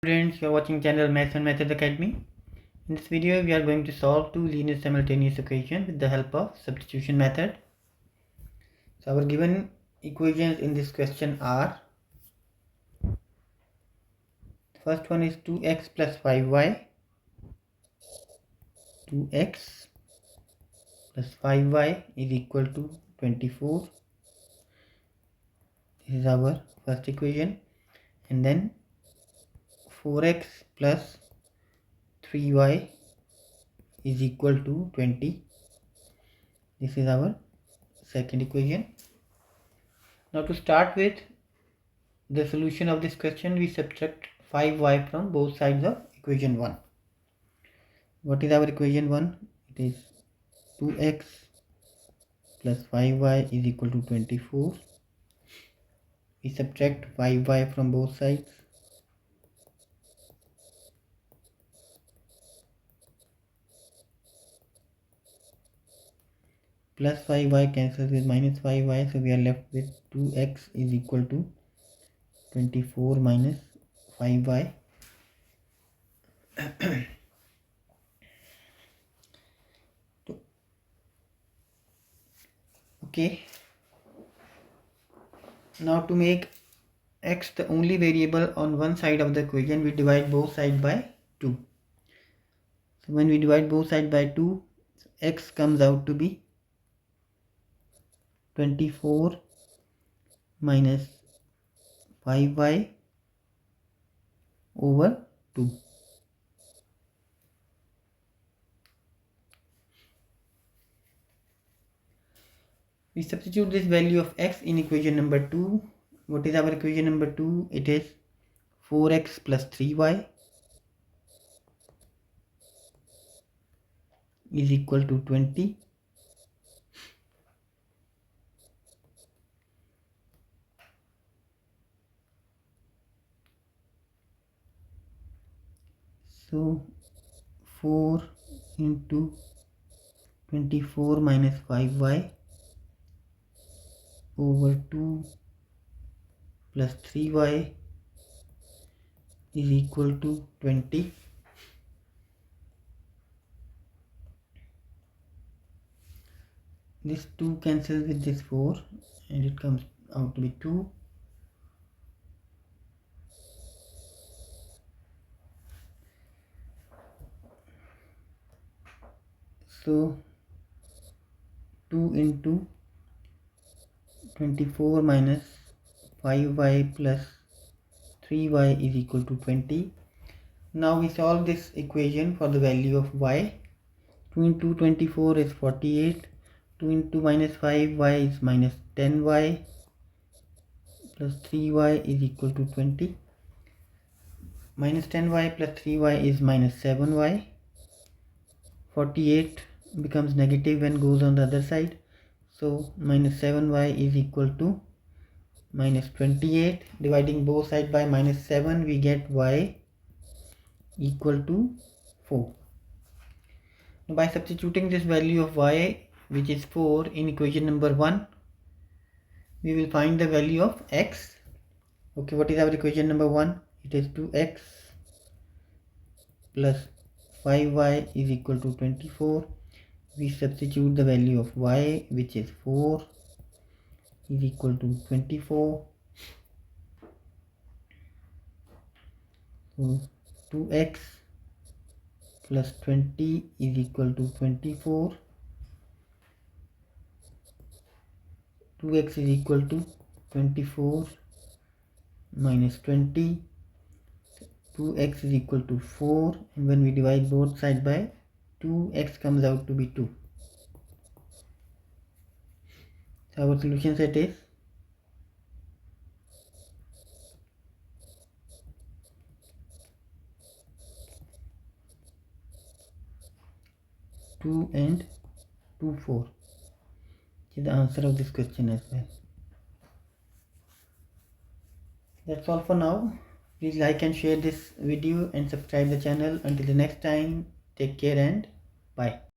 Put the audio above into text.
Students, you are watching channel Maths and Methods Academy. In this video, we are going to solve two linear simultaneous equations with the help of substitution method. So our given equations in this question are: the first one is 2x plus 5y. 2x plus 5y is equal to 24. This is our first equation. And then 4x plus 3y is equal to 20. This is our second equation. Now to start with the solution of this question, we subtract 5y from both sides of equation 1. What is our equation 1? It is 2x plus 5y is equal to 24. We subtract 5y from both sides. Plus 5y cancels with minus 5y, so we are left with 2x is equal to 24 minus 5y. Okay. Now to make x the only variable on one side of the equation, we divide both sides by 2. So when we divide both sides by 2, x comes out to be 24 minus 5y over 2. We substitute this value of x in equation number 2. What is our equation number 2? It is 4x plus 3y is equal to 20. So 4 into 24 minus 5y over 2 plus 3y is equal to 20. This 2 cancels with this 4 and it comes out to be 2. So 2 into 24 minus 5y plus 3y is equal to 20. Now we solve this equation for the value of y. 2 into 24 is 48. 2 into minus 5y is minus 10y plus 3y is equal to 20. Minus 10y plus 3y is minus 7y. 48 becomes negative when goes on the other side. So minus 7y is equal to minus 28. Dividing both sides by minus 7, we get y equal to 4. Now by substituting this value of y, which is 4, in equation number 1, we will find the value of x. Okay, what is our equation number 1? It is 2x plus 5y is equal to 24. We substitute the value of y, which is 4, is equal to 24. So 2x plus 20 is equal to 24. 2x is equal to 24 minus 20. 2x is equal to 4, and when we divide both sides by 2, x comes out to be 2. So our solution set is 2 and 2, 4. Which is the answer of this question as well. That's all for now. Please like and share this video and subscribe the channel. Until the next time, take care and bye.